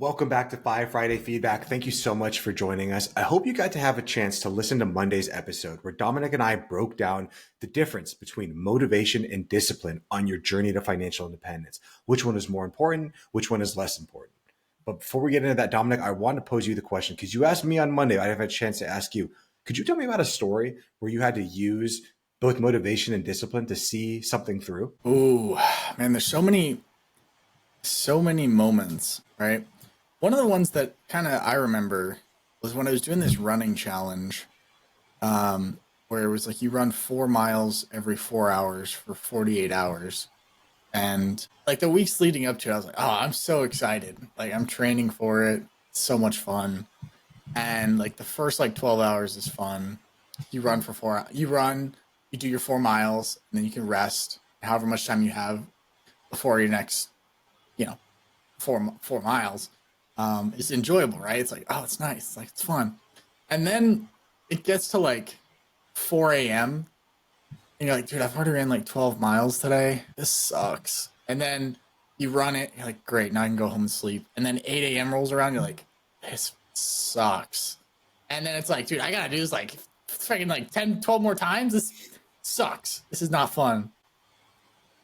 Welcome back to Five Friday Feedback. Thank you so much for joining us. I hope you got to have a chance to listen to Monday's episode where Dominic and I broke down the difference between motivation and discipline on your journey to financial independence. Which one is more important? Which one is less important? But before we get into that, Dominic, I want to pose you the question because you asked me on Monday. I have a chance to ask you. Could you tell me about a story where you had to use both motivation and discipline to see something through? Ooh, man, there's so many moments, right? One of the ones that kind of I remember was when I was doing this running challenge, where it was like you run 4 miles every 4 hours for 48 hours. And like the weeks leading up to it, I was like, oh, I'm so excited. Like I'm training for it. It's so much fun. And like the first like 12 hours is fun. You run for you do your 4 miles, and then you can rest however much time you have before your next, 4 miles. It's enjoyable, right? It's like, oh, it's nice. Like, it's fun. And then it gets to like 4 a.m. and you're like, dude, I've already ran like 12 miles today. This sucks. And then you run it. You're like, great. Now I can go home and sleep. And then 8 a.m. rolls around. You're like, this sucks. And then it's like, dude, I got to do this like freaking like 10, 12 more times. This sucks. This is not fun.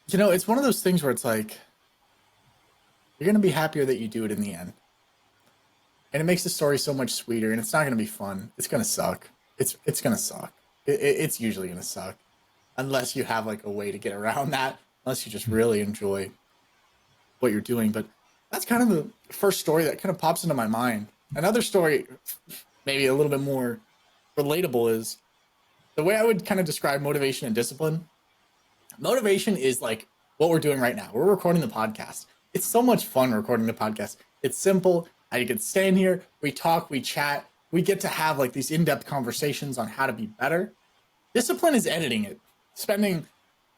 It's one of those things where it's like, you're going to be happier that you do it in the end. And it makes the story so much sweeter, and it's not going to be fun. It's going to suck. It's going to suck. It's usually going to suck unless you have like a way to get around that, unless you just really enjoy what you're doing. But that's kind of the first story that kind of pops into my mind. Another story, maybe a little bit more relatable, is the way I would kind of describe motivation and discipline. Motivation is like what we're doing right now. We're recording the podcast. It's so much fun recording the podcast. It's simple. I can stand here, we talk, we chat, we get to have like these in-depth conversations on how to be better. Discipline is editing it, spending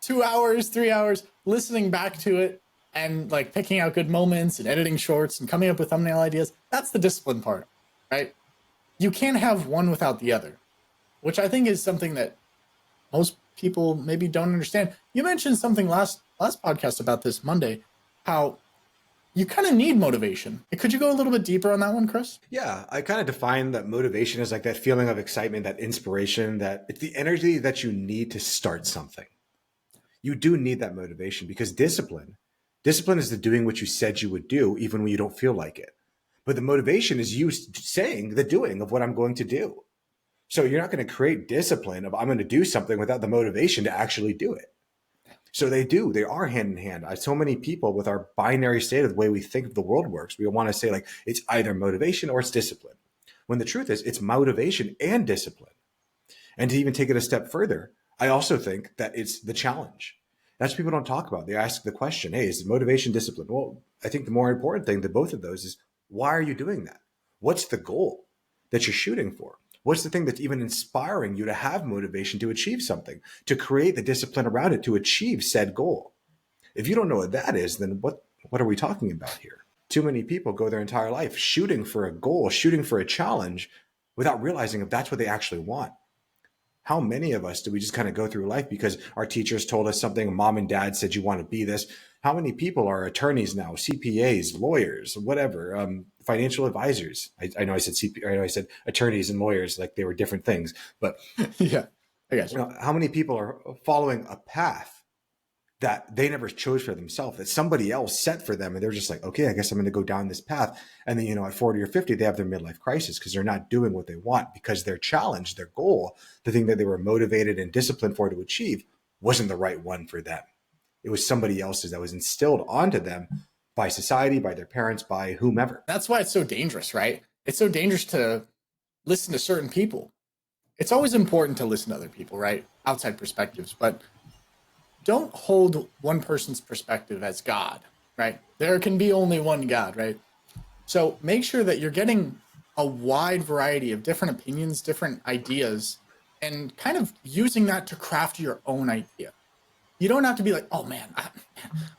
2 hours, 3 hours listening back to it and like picking out good moments and editing shorts and coming up with thumbnail ideas. That's the discipline part, right? You can't have one without the other, which I think is something that most people maybe don't understand. You mentioned something last podcast about this Monday, how you kind of need motivation. Could you go a little bit deeper on that one, Chris? Yeah, I kind of define that motivation as like that feeling of excitement, that inspiration, that it's the energy that you need to start something. You do need that motivation because discipline is the doing what you said you would do, even when you don't feel like it. But the motivation is you saying the doing of what I'm going to do. So you're not going to create discipline of I'm going to do something without the motivation to actually do it. So they are hand in hand. So many people with our binary state of the way we think of the world works, we want to say like it's either motivation or it's discipline. When the truth is it's motivation and discipline. And to even take it a step further, I also think that it's the challenge. That's what people don't talk about. They ask the question, hey, is it motivation, discipline? Well, I think the more important thing to both of those is why are you doing that? What's the goal that you're shooting for? What's the thing that's even inspiring you to have motivation to achieve something, to create the discipline around it, to achieve said goal? If you don't know what that is, then what are we talking about here? Too many people go their entire life shooting for a goal, shooting for a challenge without realizing if that's what they actually want. How many of us do we just kind of go through life because our teachers told us something, mom and dad said you want to be this? How many people are attorneys now, CPAs, lawyers, whatever, financial advisors? I know I said I know I said attorneys and lawyers like they were different things, but Yeah, I got you. how many people are following a path that they never chose for themselves, that somebody else set for them, and they're just like, okay, I guess I'm going to go down this path. And then, at 40 or 50, they have their midlife crisis because they're not doing what they want because their challenge, their goal, the thing that they were motivated and disciplined for to achieve wasn't the right one for them. It was somebody else's that was instilled onto them by society, by their parents, by whomever. That's why it's so dangerous, right? It's so dangerous to listen to certain people. It's always important to listen to other people, right? Outside perspectives, but don't hold one person's perspective as God, right? There can be only one God, right? So make sure that you're getting a wide variety of different opinions, different ideas, and kind of using that to craft your own idea. You don't have to be like, oh man,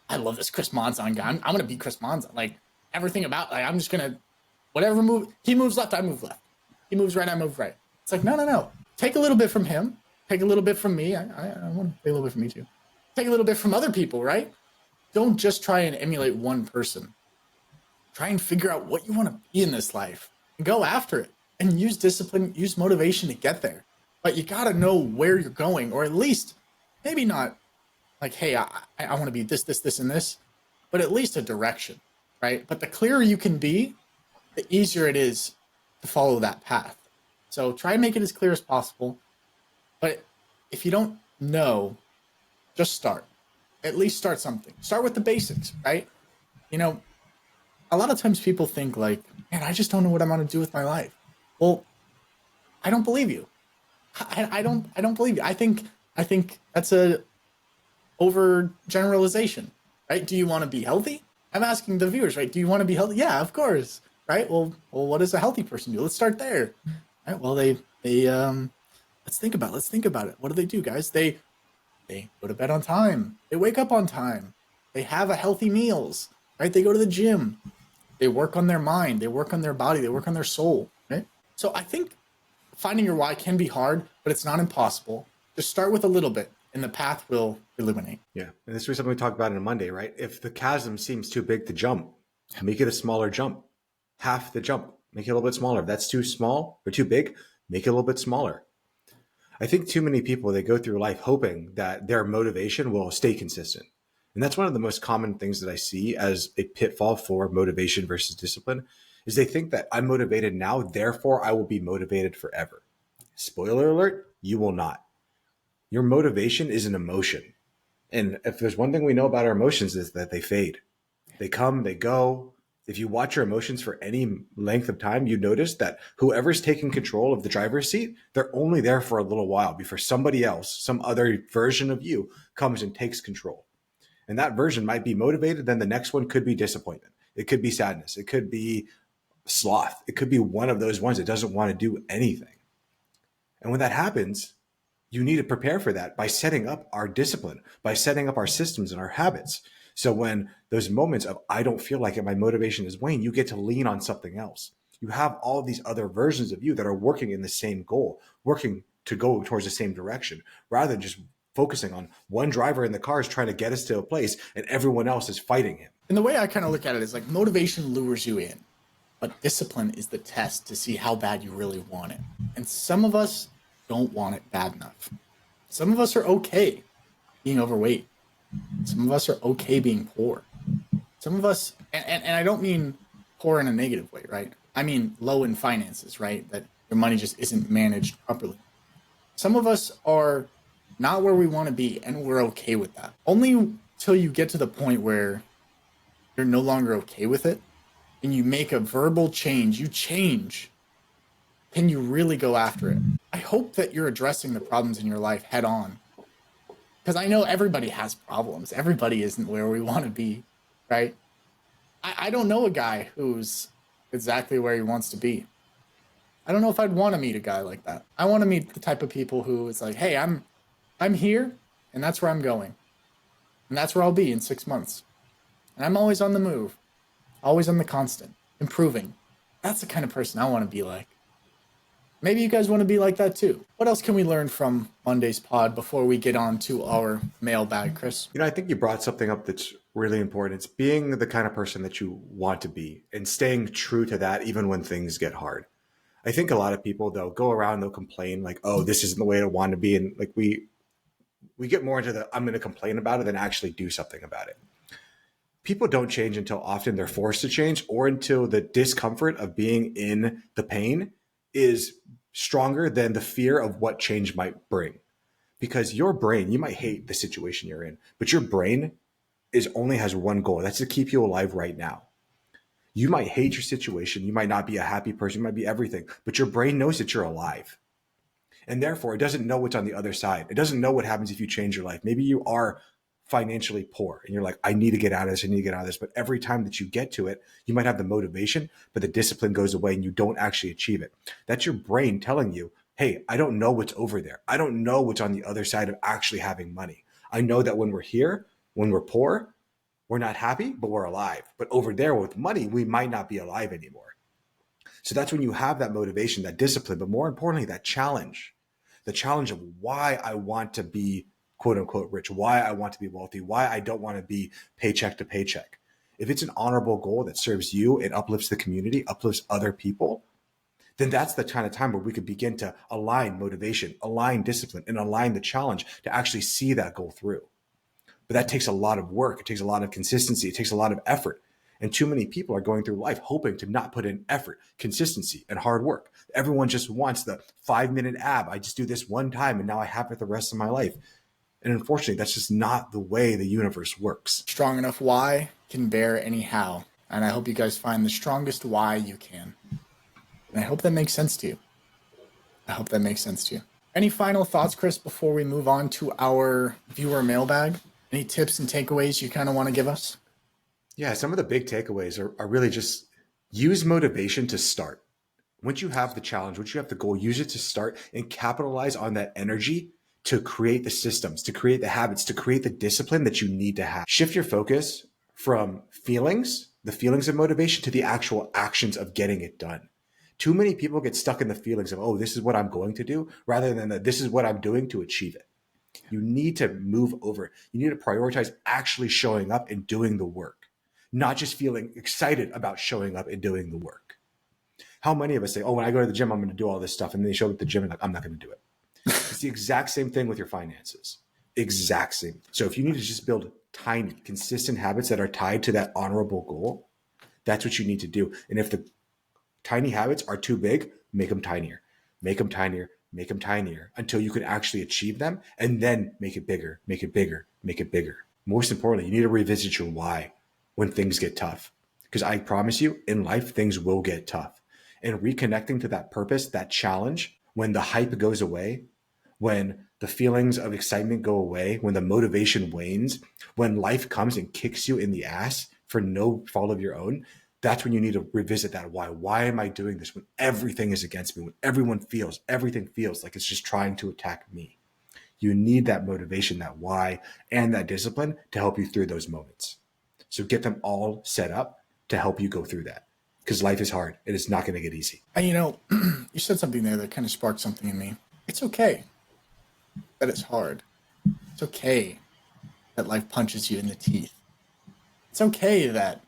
I love this Chris Monzon guy. I'm going to be Chris Monzon. Like everything about, like, I'm just going to, whatever move, he moves left, I move left. He moves right, I move right. It's like, no. Take a little bit from him. Take a little bit from me. I want to take a little bit from me too. Take a little bit from other people, right? Don't just try and emulate one person. Try and figure out what you want to be in this life and go after it and use discipline, use motivation to get there. But you got to know where you're going, or at least maybe not like, hey, I want to be this, and this, but at least a direction, right? But the clearer you can be, the easier it is to follow that path. So try and make it as clear as possible. But if you don't know, just start. At least start something. Start with the basics, right? You know, a lot of times people think like, man, I just don't know what I'm going to do with my life. Well, I don't believe you. I don't believe you. I think that's a overgeneralization, right? Do you want to be healthy? I'm asking the viewers, right? Do you want to be healthy? Yeah, of course, right? Well, what does a healthy person do? Let's start there. Right? Well, they let's think about it. What do they do, guys? They go to bed on time. They wake up on time. They have a healthy meals, right? They go to the gym. They work on their mind. They work on their body. They work on their soul, right? So I think finding your why can be hard, but it's not impossible. Just start with a little bit, and the path will illuminate. Yeah. And this was something we talked about on Monday, right? If the chasm seems too big to jump, make it a smaller jump. Half the jump. Make it a little bit smaller. If that's too small or too big, make it a little bit smaller. I think too many people, they go through life hoping that their motivation will stay consistent. And that's one of the most common things that I see as a pitfall for motivation versus discipline is they think that I'm motivated now, therefore I will be motivated forever. Spoiler alert, you will not. Your motivation is an emotion. And if there's one thing we know about our emotions is that they fade. They come, they go. If you watch your emotions for any length of time, you notice that whoever's taking control of the driver's seat, they're only there for a little while before somebody else, some other version of you comes and takes control. And that version might be motivated. Then the next one could be disappointment. It could be sadness. It could be sloth. It could be one of those ones that doesn't want to do anything. And when that happens, you need to prepare for that by setting up our discipline, by setting up our systems and our habits. So when those moments of, I don't feel like it, my motivation is waning, you get to lean on something else. You have all these other versions of you that are working in the same goal, working to go towards the same direction, rather than just focusing on one driver in the car is trying to get us to a place and everyone else is fighting him. And the way I kind of look at it is like motivation lures you in, but discipline is the test to see how bad you really want it. And some of us don't want it bad enough. Some of us are okay being overweight. Some of us are okay being poor. Some of us, and I don't mean poor in a negative way, right? I mean low in finances, right? That your money just isn't managed properly. Some of us are not where we want to be, and we're okay with that. Only till you get to the point where you're no longer okay with it, and you make a verbal change, you change, can you really go after it? I hope that you're addressing the problems in your life head on. Because I know everybody has problems. Everybody isn't where we want to be, right? I don't know a guy who's exactly where he wants to be. I don't know if I'd want to meet a guy like that. I want to meet the type of people who it's like, hey, I'm here, and that's where I'm going. And that's where I'll be in 6 months. And I'm always on the move, always on the constant, improving. That's the kind of person I want to be like. Maybe you guys want to be like that too. What else can we learn from Monday's pod before we get on to our mailbag, Chris? I think you brought something up that's really important. It's being the kind of person that you want to be and staying true to that even when things get hard. I think a lot of people, they'll go around, they'll complain like, oh, this isn't the way I want to be. And like we get more into the I'm going to complain about it than actually do something about it. People don't change until often they're forced to change or until the discomfort of being in the pain is stronger than the fear of what change might bring. Because your brain, you might hate the situation you're in, but your brain only has one goal. That's to keep you alive right now. You might hate your situation. You might not be a happy person. You might be everything, but your brain knows that you're alive. And therefore, it doesn't know what's on the other side. It doesn't know what happens if you change your life. Maybe you are financially poor and you're like, I need to get out of this. I need to get out of this. But every time that you get to it, you might have the motivation, but the discipline goes away and you don't actually achieve it. That's your brain telling you, hey, I don't know what's over there. I don't know what's on the other side of actually having money. I know that when we're here, when we're poor, we're not happy, but we're alive. But over there with money, we might not be alive anymore. So that's when you have that motivation, that discipline, but more importantly, that challenge, the challenge of why I want to be quote unquote rich, why I want to be wealthy, why I don't want to be paycheck to paycheck. If it's an honorable goal that serves you and uplifts the community, uplifts other people, then that's the kind of time where we could begin to align motivation, align discipline, and align the challenge to actually see that goal through. But that takes a lot of work. It takes a lot of consistency. It takes a lot of effort. And too many people are going through life hoping to not put in effort, consistency, and hard work. Everyone just wants the 5-minute ab. I just do this one time and now I have it the rest of my life. And unfortunately, that's just not the way the universe works. Strong enough why can bear any how. And I hope you guys find the strongest why you can. And I hope that makes sense to you. I hope that makes sense to you. Any final thoughts, Chris, before we move on to our viewer mailbag? Any tips and takeaways you kind of want to give us? Yeah, some of the big takeaways are really just use motivation to start. Once you have the challenge, once you have the goal, use it to start and capitalize on that energy to create the systems, to create the habits, to create the discipline that you need to have. Shift your focus from feelings, the feelings of motivation, to the actual actions of getting it done. Too many people get stuck in the feelings of, oh, this is what I'm going to do, rather than that this is what I'm doing to achieve it. You need to move over. You need to prioritize actually showing up and doing the work, not just feeling excited about showing up and doing the work. How many of us say, oh, when I go to the gym, I'm going to do all this stuff. And then they show up at the gym and like, I'm not going to do it. It's the exact same thing with your finances. Exact same. So if you need to just build tiny, consistent habits that are tied to that honorable goal, that's what you need to do. And if the tiny habits are too big, make them tinier, make them tinier, make them tinier until you can actually achieve them, and then make it bigger, make it bigger, make it bigger. Most importantly, you need to revisit your why when things get tough. Because I promise you, in life, things will get tough. And reconnecting to that purpose, that challenge, when the hype goes away, when the feelings of excitement go away, when the motivation wanes, when life comes and kicks you in the ass for no fault of your own, that's when you need to revisit that why. Why am I doing this when everything is against me, when everything feels like it's just trying to attack me? You need that motivation, that why, and that discipline to help you through those moments. So get them all set up to help you go through that, because life is hard and it's not going to get easy. And you said something there that kind of sparked something in me. It's okay that it's hard. It's okay that life punches you in the teeth. It's okay that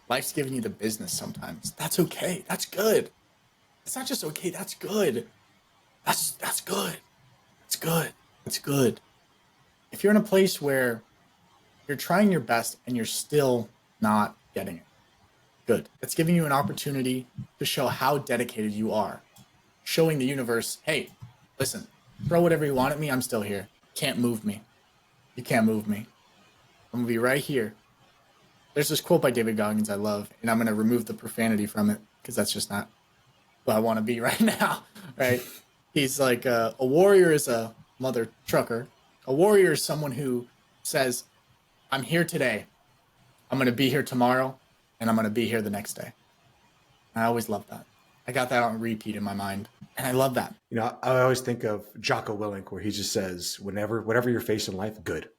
life's giving you the business sometimes. That's okay. That's good. It's not just okay. That's good. That's good. It's good. It's good. If you're in a place where you're trying your best and you're still not getting it, good. It's giving you an opportunity to show how dedicated you are. Showing the universe, hey, listen, throw whatever you want at me. I'm still here. Can't move me. You can't move me. I'm going to be right here. There's this quote by David Goggins I love, and I'm going to remove the profanity from it because that's just not who I want to be right now, right? He's like, a warrior is a mother trucker. A warrior is someone who says, I'm here today. I'm going to be here tomorrow, and I'm going to be here the next day. I always love that. I got that on repeat in my mind, and I love that. I always think of Jocko Willink, where he just says, whatever you're facing in life, good.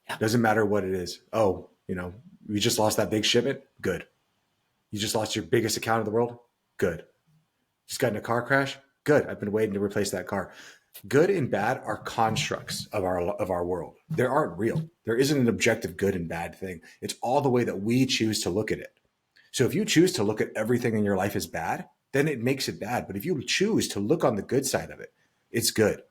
Yeah. Doesn't matter what it is. Oh, you just lost that big shipment? Good. You just lost your biggest account in the world? Good. Just got in a car crash? Good. I've been waiting to replace that car. Good and bad are constructs of our world. They aren't real. There isn't an objective good and bad thing. It's all the way that we choose to look at it. So if you choose to look at everything in your life as bad, then it makes it bad. But if you choose to look on the good side of it, it's good.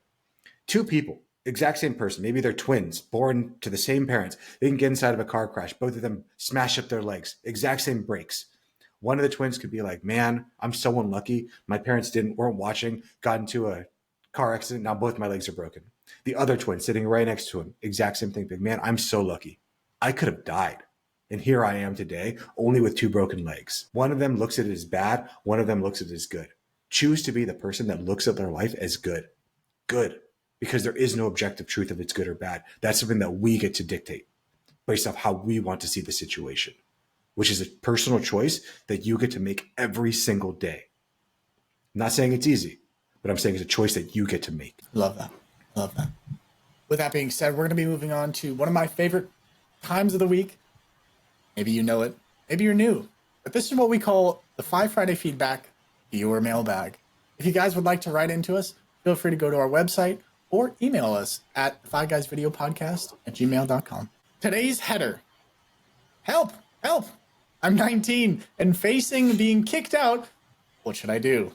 Two people, exact same person, maybe they're twins, born to the same parents. They can get inside of a car crash. Both of them smash up their legs, exact same breaks. One of the twins could be like, man, I'm so unlucky. My parents weren't watching, got into a car accident. Now both my legs are broken. The other twin sitting right next to him, exact same thing. Big man, I'm so lucky. I could have died. And here I am today, only with 2 broken legs. One of them looks at it as bad. One of them looks at it as good. Choose to be the person that looks at their life as good. Good. Because there is no objective truth if it's good or bad. That's something that we get to dictate based off how we want to see the situation, which is a personal choice that you get to make every single day. I'm not saying it's easy, but I'm saying it's a choice that you get to make. Love that. Love that. With that being said, we're going to be moving on to one of my favorite times of the week. Maybe you know it. Maybe you're new. But this is what we call the 5 Friday Feedback Viewer Mailbag. If you guys would like to write into us, feel free to go to our website or email us at 5guysvideopodcast@gmail.com. Today's header help, help. I'm 19 and facing being kicked out. What should I do?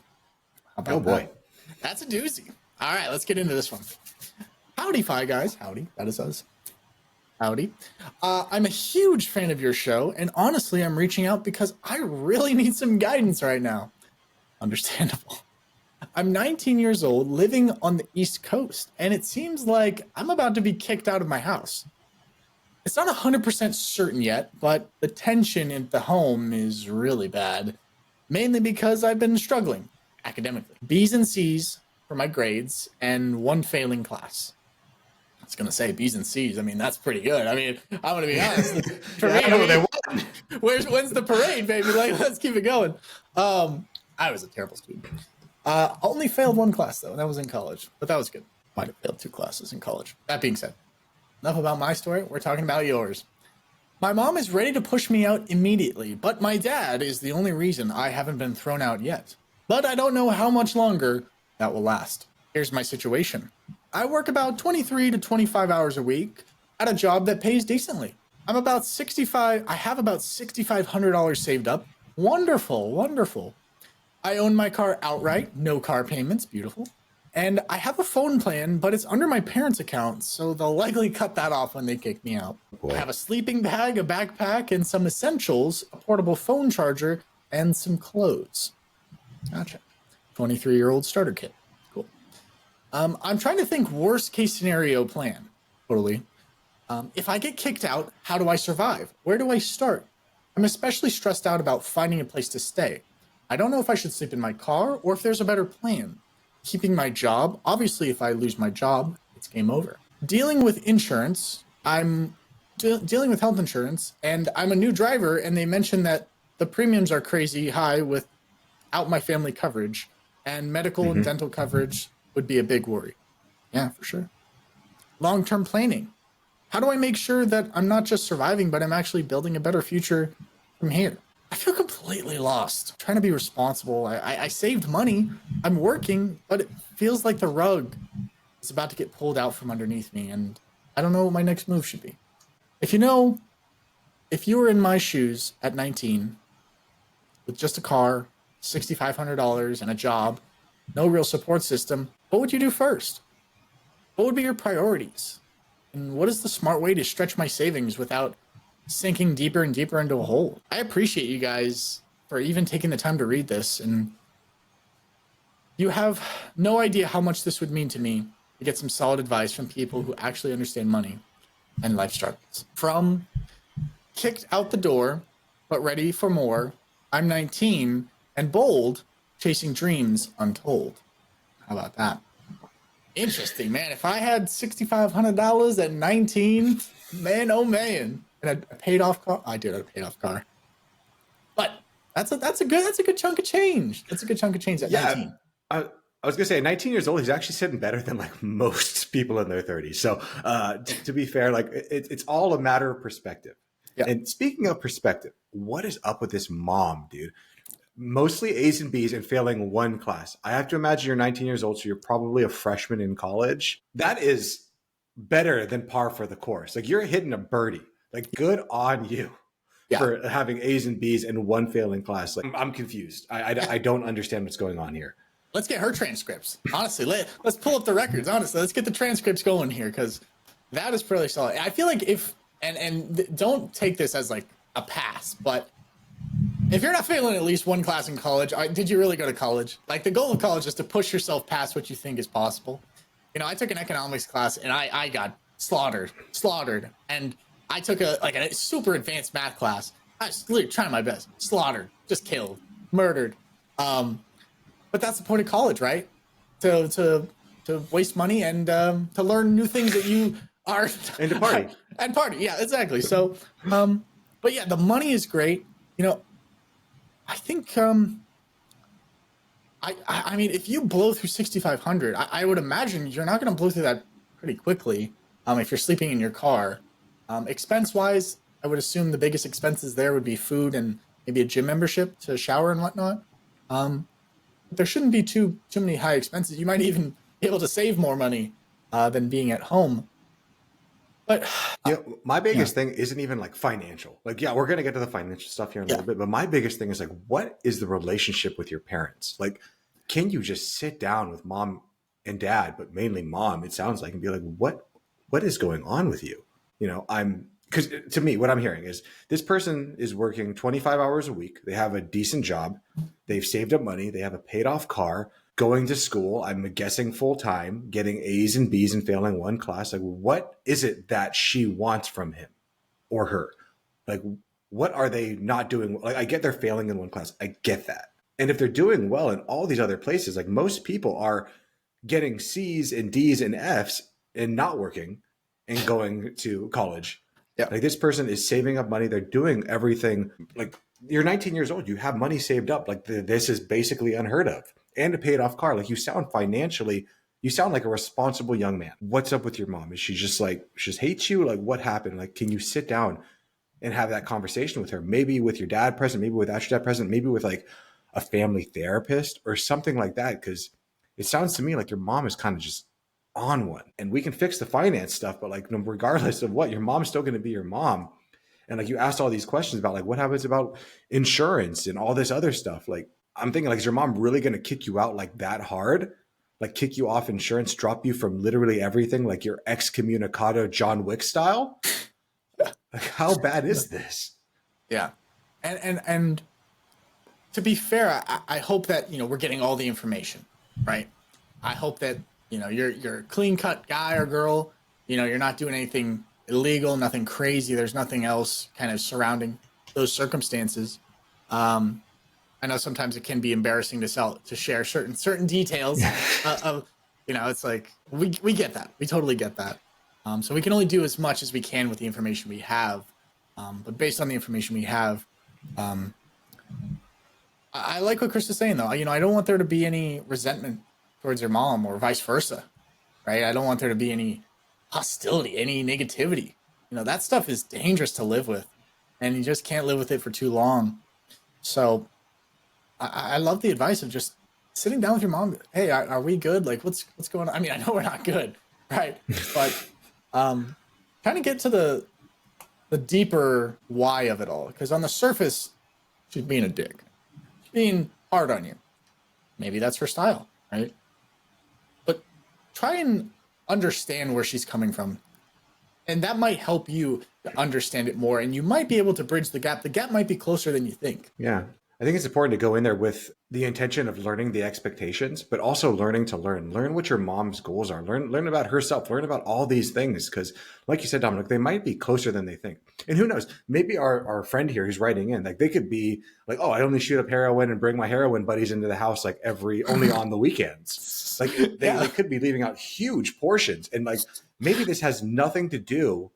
How about Oh boy. that? That's a doozy. All right, let's get into this one. Howdy, Fi Guys. Howdy. That is us. Howdy. I'm a huge fan of your show, and honestly, I'm reaching out because I really need some guidance right now. Understandable. I'm 19 years old, living on the East Coast, and it seems like I'm about to be kicked out of my house. It's not 100% certain yet, but the tension in the home is really bad, mainly because I've been struggling academically. B's and C's for my grades, and one failing class. I was going to say B's and C's. I mean, that's pretty good. I mean, I'm going to be honest. For me, when's the parade, baby? Like, let's keep it going. I was a terrible student. Only failed one class, though, and that was in college. But that was good. Might have failed 2 classes in college. That being said, enough about my story. We're talking about yours. My mom is ready to push me out immediately, but my dad is the only reason I haven't been thrown out yet. But I don't know how much longer that will last. Here's my situation. I work about 23 to 25 hours a week at a job that pays decently. I have about $6,500 saved up. Wonderful, wonderful. I own my car outright, no car payments, beautiful. And I have a phone plan, but it's under my parents' account, so they'll likely cut that off when they kick me out. Boy. I have a sleeping bag, a backpack, and some essentials, a portable phone charger, and some clothes. Gotcha. 23-year-old starter kit. Cool. I'm trying to think worst case scenario plan. Totally. If I get kicked out, how do I survive? Where do I start? I'm especially stressed out about finding a place to stay. I don't know if I should sleep in my car or if there's a better plan. Keeping my job. Obviously, if I lose my job, it's game over. Dealing with insurance. I'm dealing with health insurance, and I'm a new driver, and they mentioned that the premiums are crazy high without my family coverage, and medical and dental coverage would be a big worry. Yeah, for sure. Long-term planning. How do I make sure that I'm not just surviving, but I'm actually building a better future from here? I feel completely lost. I'm trying to be responsible. I saved money. I'm working, but it feels like the rug is about to get pulled out from underneath me, and I don't know what my next move should be. If you were in my shoes at 19 with just a car, $6,500 and a job, no real support system, what would you do first? What would be your priorities? And what is the smart way to stretch my savings without sinking deeper and deeper into a hole? I appreciate you guys for even taking the time to read this, and you have no idea how much this would mean to me to get some solid advice from people who actually understand money and life struggles. From kicked out the door, but ready for more, I'm 19 and bold, chasing dreams untold. How about that? Interesting, man. If I had $6,500 at 19, man, oh man. And a paid off car. I did have a paid off car. But that's a good chunk of change. That's a good chunk of change at 19. I was gonna say, at 19 years old, he's actually sitting better than like most people in their 30s. So to be fair, like it's all a matter of perspective. Yeah. And speaking of perspective, what is up with this mom, dude? Mostly A's and B's and failing one class. I have to imagine you're 19 years old, so you're probably a freshman in college. That is better than par for the course. Like you're hitting a birdie. Like good on you for having A's and B's and one failing class. Like I'm confused. I don't understand what's going on here. Let's get her transcripts. Honestly, let's pull up the records. Honestly, let's get the transcripts going here because that is pretty solid. I feel like and don't take this as like a pass, but if you're not failing at least one class in college, did you really go to college? Like the goal of college is to push yourself past what you think is possible. You know, I took an economics class and I got slaughtered, and I took a super advanced math class. I was literally trying my best. Slaughtered, just killed, murdered. But that's the point of college, right? To waste money and to learn new things that you are and to party. And party, yeah, exactly. So, but yeah, the money is great. You know, I think I mean, if you blow through 6,500, I would imagine you're not going to blow through that pretty quickly. If you're sleeping in your car. Expense-wise, I would assume the biggest expenses there would be food and maybe a gym membership to shower and whatnot. There shouldn't be too many high expenses. You might even be able to save more money than being at home. But My yeah, biggest thing isn't even like financial. Like, yeah, we're going to get to the financial stuff here in a yeah, little bit, but my biggest thing is like, what is the relationship with your parents? Like, can you just sit down with mom and dad, but mainly mom, it sounds like, and be like, what is going on with you? Because to me, what I'm hearing is this person is working 25 hours a week. They have a decent job. They've saved up money. They have a paid off car, going to school. I'm guessing full time, getting A's and B's and failing one class. Like, what is it that she wants from him or her? Like, what are they not doing? Like, I get they're failing in one class. I get that. And if they're doing well in all these other places, like most people are getting C's and D's and F's and not working and going to college. yeah, Like this person is saving up money. They're doing everything. Like you're 19 years old. You have money saved up. Like this is basically unheard of. And a paid off car. Like you sound financially, you sound like a responsible young man. What's up with your mom? Is she just like, she just hates you? Like what happened? Like, can you sit down and have that conversation with her? Maybe with your dad present, maybe without your dad present, maybe with like a family therapist or something like that. Cause it sounds to me like your mom is kind of just on one, and we can fix the finance stuff, but like regardless of what, your mom's still going to be your mom. And like you asked all these questions about like what happens about insurance and all this other stuff. Like I'm thinking like, is your mom really going to kick you out like that hard? Like kick you off insurance, drop you from literally everything, like your excommunicado John Wick style? Like how bad is this? yeah. And to be fair, I hope that we're getting all the information, right? I hope that you're a clean cut guy or girl. You're not doing anything illegal, nothing crazy. There's nothing else kind of surrounding those circumstances. I know sometimes it can be embarrassing to share certain details of it's like we get that, we totally get that. So we can only do as much as we can with the information we have. But based on the information we have, I like what Chris is saying though. I don't want there to be any resentment towards your mom or vice versa, right? I don't want there to be any hostility, any negativity. That stuff is dangerous to live with, and you just can't live with it for too long. So I love the advice of just sitting down with your mom. Hey, are we good? Like, what's going on? I mean, I know we're not good, right? But kind of get to the deeper why of it all. Because on the surface, she's being a dick. She's being hard on you. Maybe that's her style, right? But try and understand where she's coming from. And that might help you to understand it more. And you might be able to bridge the gap. The gap might be closer than you think. Yeah. I think it's important to go in there with the intention of learning the expectations, but also learning to learn what your mom's goals are, learn about herself, learn about all these things. Cause like you said, Dominic, they might be closer than they think. And who knows, maybe our friend here who's writing in, like they could be like, oh, I only shoot up heroin and bring my heroin buddies into the house, like only on the weekends. Like they could be leaving out huge portions. And like, maybe this has nothing to do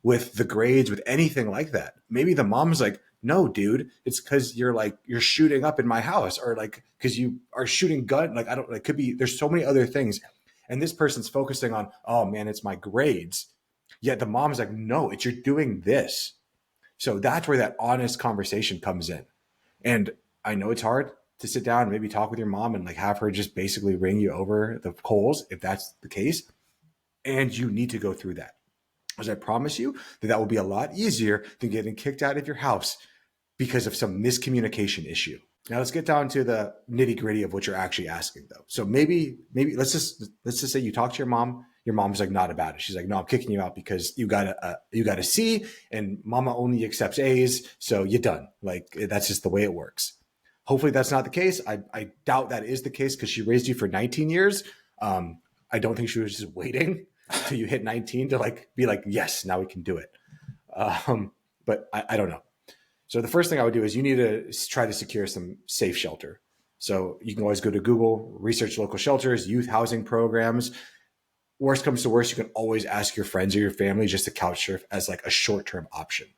with the grades, with anything like that. Maybe the mom's like, no, dude, it's because you're shooting up in my house, or like because you are shooting gun. Like I don't, like could be, there's so many other things. And this person's focusing on, oh man, it's my grades. Yet the mom's like, no, it's you're doing this. So that's where that honest conversation comes in. And I know it's hard to sit down and maybe talk with your mom and like have her just basically ring you over the coals if that's the case. And you need to go through that. As I promise you that will be a lot easier than getting kicked out of your house because of some miscommunication issue. Now let's get down to the nitty gritty of what you're actually asking though. So maybe let's just say you talk to your mom. Your mom's like not about it. She's like, no, I'm kicking you out because you got a C and mama only accepts A's. So you're done. Like that's just the way it works. Hopefully that's not the case. I doubt that is the case because she raised you for 19 years. I don't think she was just waiting till you hit 19 to like be like, yes, now we can do it. But I don't know. So the first thing I would do is you need to try to secure some safe shelter. So you can always go to Google, research local shelters, youth housing programs. Worst comes to worst, you can always ask your friends or your family just to couch surf as like a short-term option.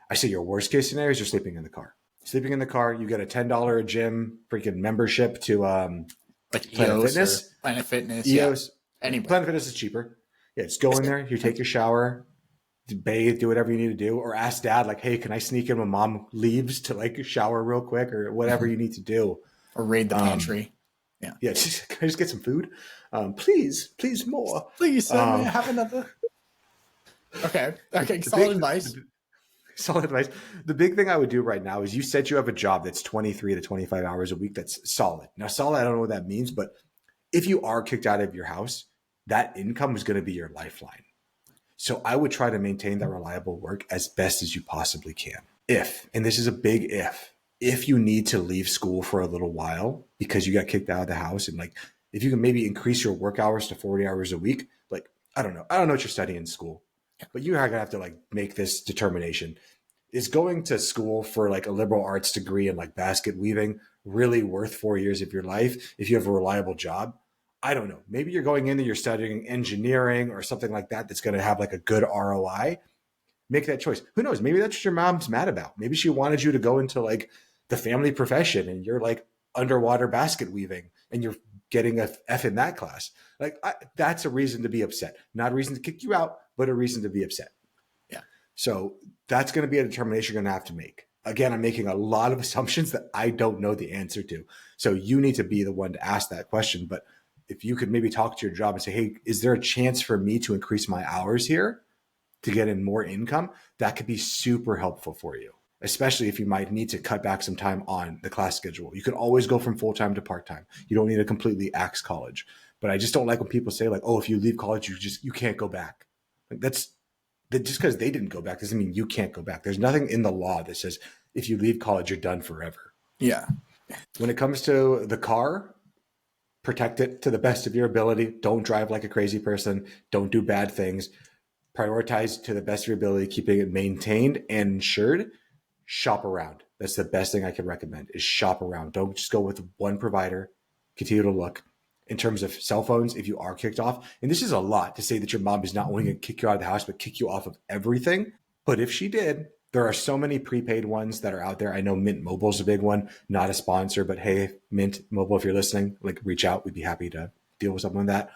I say your worst case scenario is you're sleeping in the car. Sleeping in the car, you get a $10 a gym freaking membership to Like Planet EOS Fitness. or Planet Fitness. EOS. Yeah. Anyway. Planet Fitness is cheaper. Yeah, just go in there, you take your shower, bathe, do whatever you need to do, or ask dad, like, hey, can I sneak in when mom leaves to like shower real quick or whatever you need to do. Or raid the pantry. Yeah. Can I just get some food? Please more. Please, may I have another? Okay. Okay. The Solid big, advice. solid advice. The big thing I would do right now is you said you have a job that's 23 to 25 hours a week. That's solid. Now, solid, I don't know what that means, but if you are kicked out of your house, that income is going to be your lifeline. So I would try to maintain that reliable work as best as you possibly can. If, and this is a big if you need to leave school for a little while because you got kicked out of the house, and like if you can maybe increase your work hours to 40 hours a week, like I don't know what you're studying in school, but you are gonna have to like make this determination. Is going to school for like a liberal arts degree in like basket weaving really worth 4 years of your life if you have a reliable job? I don't know. Maybe you're going in and you're studying engineering or something like that that's going to have like a good ROI. Make that choice. Who knows? Maybe that's what your mom's mad about. Maybe she wanted you to go into like the family profession and you're like underwater basket weaving and you're getting a F in that class. That's a reason to be upset. Not a reason to kick you out, but a reason to be upset. Yeah. So that's going to be a determination you're going to have to make. Again, I'm making a lot of assumptions that I don't know the answer to. So you need to be the one to ask that question. But if you could maybe talk to your job and say, hey, is there a chance for me to increase my hours here to get in more income? That could be super helpful for you, especially if you might need to cut back some time on the class schedule. You can always go from full-time to part-time. You don't need to completely axe college. But I just don't like when people say like, oh, if you leave college, you can't go back. Like that's that just because they didn't go back doesn't mean you can't go back. There's nothing in the law that says if you leave college, you're done forever. Yeah. When it comes to the car, protect it to the best of your ability. Don't drive like a crazy person. Don't do bad things. Prioritize to the best of your ability, keeping it maintained and insured. Shop around. That's the best thing I can recommend is shop around. Don't just go with one provider. Continue to look. In terms of cell phones, if you are kicked off, and this is a lot to say that your mom is not only going to kick you out of the house, but kick you off of everything. But if she did, there are so many prepaid ones that are out there. I know Mint Mobile is a big one, not a sponsor, but hey, Mint Mobile, if you're listening, like reach out. We'd be happy to deal with something like that.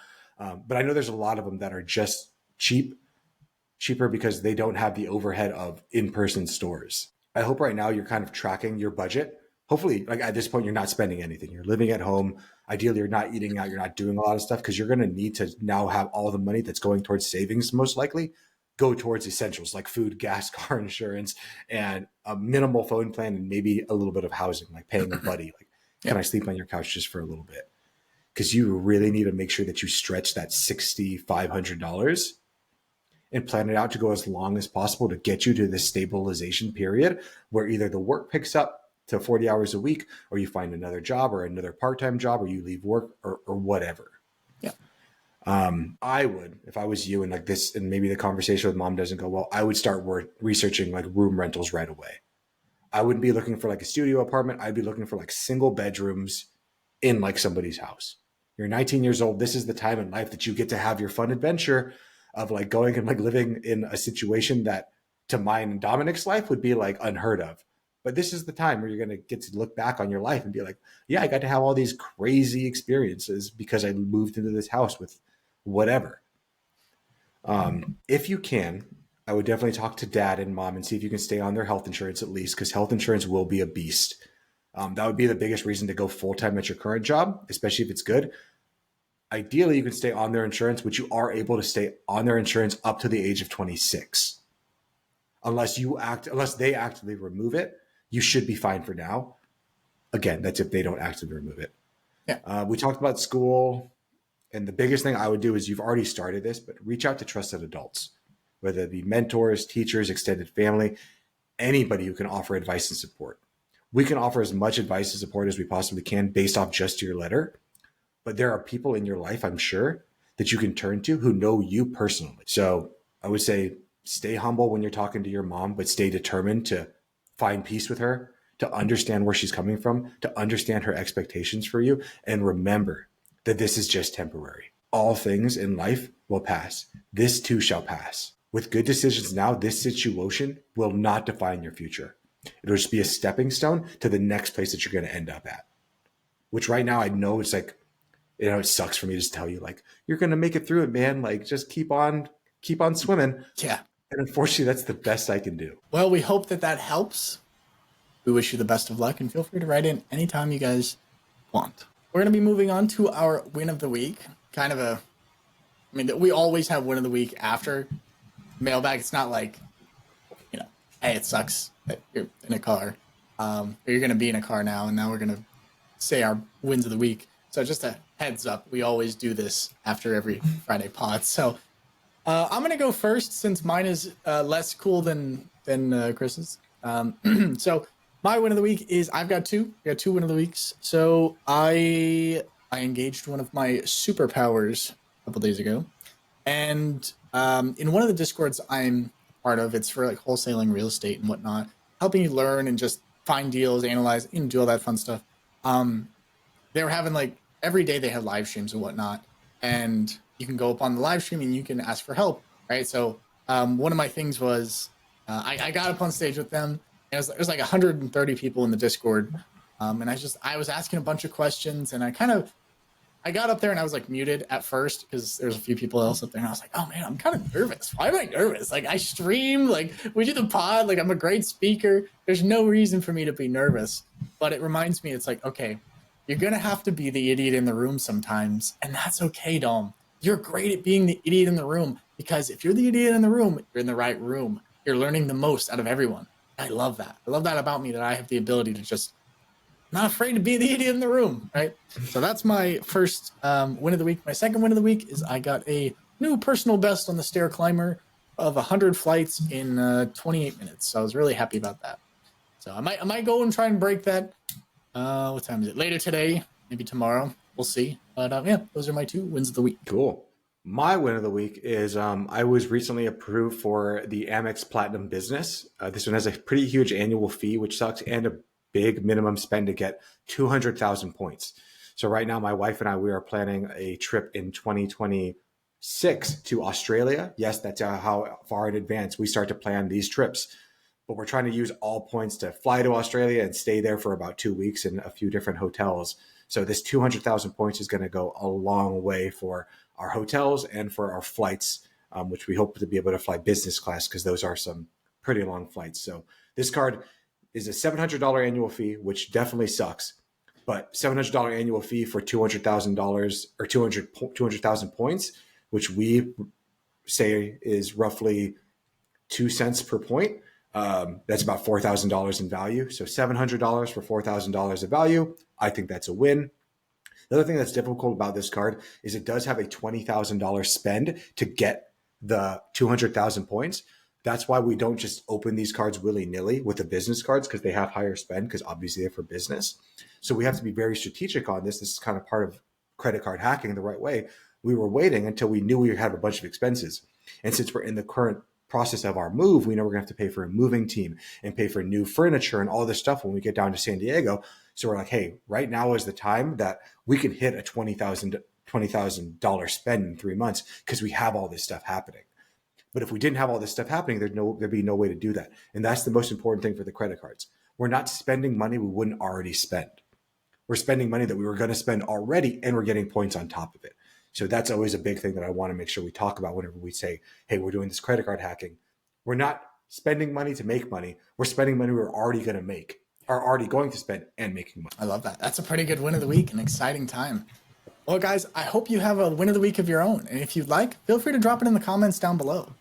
But I know there's a lot of them that are just cheaper because they don't have the overhead of in-person stores. I hope right now you're kind of tracking your budget. Hopefully, like at this point, you're not spending anything. You're living at home. Ideally, you're not eating out. You're not doing a lot of stuff because you're going to need to now have all the money that's going towards savings, most likely, go towards essentials like food, gas, car insurance, and a minimal phone plan, and maybe a little bit of housing, like paying a buddy. Like, can I sleep on your couch just for a little bit? Because you really need to make sure that you stretch that $6,500 and plan it out to go as long as possible to get you to this stabilization period where either the work picks up to 40 hours a week or you find another job or another part-time job or you leave work or whatever. Yeah. I would, if I was you and like this, and maybe the conversation with mom doesn't go well, I would start researching like room rentals right away. I wouldn't be looking for like a studio apartment. I'd be looking for like single bedrooms in like somebody's house. You're 19 years old. This is the time in life that you get to have your fun adventure of like going and like living in a situation that to mine and Dominic's life would be like unheard of. But this is the time where you're going to get to look back on your life and be like, yeah, I got to have all these crazy experiences because I moved into this house with whatever. If you can, I would definitely talk to dad and mom and see if you can stay on their health insurance at least, because health insurance will be a beast. That would be the biggest reason to go full-time at your current job, especially if it's good. Ideally, you can stay on their insurance, which you are able to stay on their insurance up to the age of 26. Unless they actively remove it, you should be fine for now. Again, that's if they don't actively remove it. Yeah. We talked about school, and the biggest thing I would do is you've already started this, but reach out to trusted adults, whether it be mentors, teachers, extended family, anybody who can offer advice and support. We can offer as much advice and support as we possibly can based off just your letter. But there are people in your life, I'm sure, that you can turn to who know you personally. So I would say stay humble when you're talking to your mom, but stay determined to find peace with her, to understand where she's coming from, to understand her expectations for you. And remember that this is just temporary. All things in life will pass. This too shall pass. With good decisions now, this situation will not define your future. It'll just be a stepping stone to the next place that you're going to end up at. Which right now I know it's like, it sucks for me to just tell you, like, you're going to make it through it, man. Like, just keep on swimming. Yeah. And unfortunately, that's the best I can do. Well, we hope that helps. We wish you the best of luck and feel free to write in anytime you guys want. We're going to be moving on to our win of the week. We always have win of the week after Mailbag. It's not like, hey, it sucks that you're in a car. Or you're going to be in a car now, and now we're going to say our wins of the week. So just a heads up, we always do this after every Friday pod. So I'm going to go first since mine is less cool than Chris's. So my win of the week is I've got two. I got two win of the weeks. So I engaged one of my superpowers a couple days ago, and in one of the discords I'm part of, it's for like wholesaling real estate and whatnot, helping you learn and just find deals, analyze, and do all that fun stuff. They were having like every day they had live streams and whatnot, and you can go up on the live stream and you can ask for help, right? So one of my things was I got up on stage with them. And it was like 130 people in the Discord, and I was asking a bunch of questions, and I got up there and I was like muted at first because there's a few people else up there, and I was like, oh man, I'm kind of nervous. Why am I nervous? Like I stream, like we do the pod, like I'm a great speaker. There's no reason for me to be nervous, but it reminds me, it's like, okay, you're gonna have to be the idiot in the room sometimes, and that's okay, Dom. You're great at being the idiot in the room, because if you're the idiot in the room, you're in the right room. You're learning the most out of everyone. I love that. I love that about me, that I have the ability to just not afraid to be the idiot in the room, right? So that's my first win of the week. My second win of the week is I got a new personal best on the stair climber of 100 flights in 28 minutes. So I was really happy about that. So I might go and try and break that. What time is it? Later today, maybe tomorrow. We'll see. But yeah, those are my two wins of the week. Cool. My win of the week is I was recently approved for the Amex Platinum Business. This one has a pretty huge annual fee, which sucks, and a big minimum spend to get 200,000 points. So right now, my wife and I, we are planning a trip in 2026 to Australia. Yes, that's how far in advance we start to plan these trips. But we're trying to use all points to fly to Australia and stay there for about 2 weeks in a few different hotels. So this 200,000 points is going to go a long way for our hotels and for our flights, which we hope to be able to fly business class, because those are some pretty long flights. So this card is a $700 annual fee, which definitely sucks, but $700 annual fee for $200,000 or 200,000 points, which we say is roughly 2 cents per point. That's about $4,000 in value. So $700 for $4,000 of value. I think that's a win. The other thing that's difficult about this card is it does have a $20,000 spend to get the 200,000 points. That's why we don't just open these cards willy-nilly with the business cards, because they have higher spend, because obviously they're for business. So we have to be very strategic on this. This is kind of part of credit card hacking the right way. We were waiting until we knew we had a bunch of expenses. And since we're in the current process of our move, we know we're going to have to pay for a moving team and pay for new furniture and all this stuff when we get down to San Diego. So we're like, hey, right now is the time that we can hit a $20,000 spend in 3 months, because we have all this stuff happening. But if we didn't have all this stuff happening, there'd be no way to do that. And that's the most important thing for the credit cards. We're not spending money we wouldn't already spend. We're spending money that we were going to spend already, and we're getting points on top of it. So that's always a big thing that I want to make sure we talk about whenever we say, hey, we're doing this credit card hacking. We're not spending money to make money. We're spending money we're already going to make, are already going to spend, and making money. I love that. That's a pretty good win of the week. An exciting time. Well, guys, I hope you have a win of the week of your own. And if you'd like, feel free to drop it in the comments down below.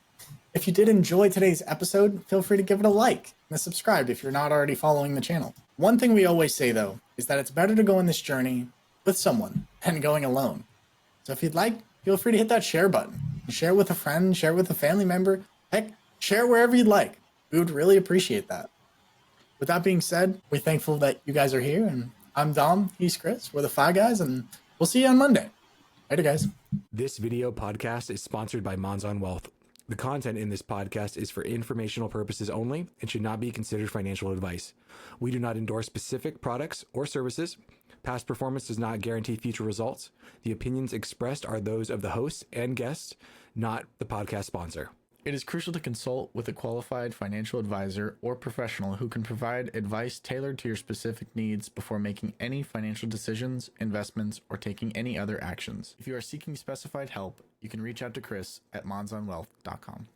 If you did enjoy today's episode, feel free to give it a like and subscribe if you're not already following the channel. One thing we always say, though, is that it's better to go on this journey with someone than going alone. So if you'd like, feel free to hit that share button. Share with a friend, share with a family member. Heck, share wherever you'd like. We would really appreciate that. With that being said, we're thankful that you guys are here. And I'm Dom, he's Chris. We're the Fi Guys, and we'll see you on Monday. Later, guys. This video podcast is sponsored by Monzon Wealth. The content in this podcast is for informational purposes only and should not be considered financial advice. We do not endorse specific products or services. Past performance does not guarantee future results. The opinions expressed are those of the hosts and guests, not the podcast sponsor. It is crucial to consult with a qualified financial advisor or professional who can provide advice tailored to your specific needs before making any financial decisions, investments, or taking any other actions. If you are seeking specified help, you can reach out to Chris at monzonwealth.com.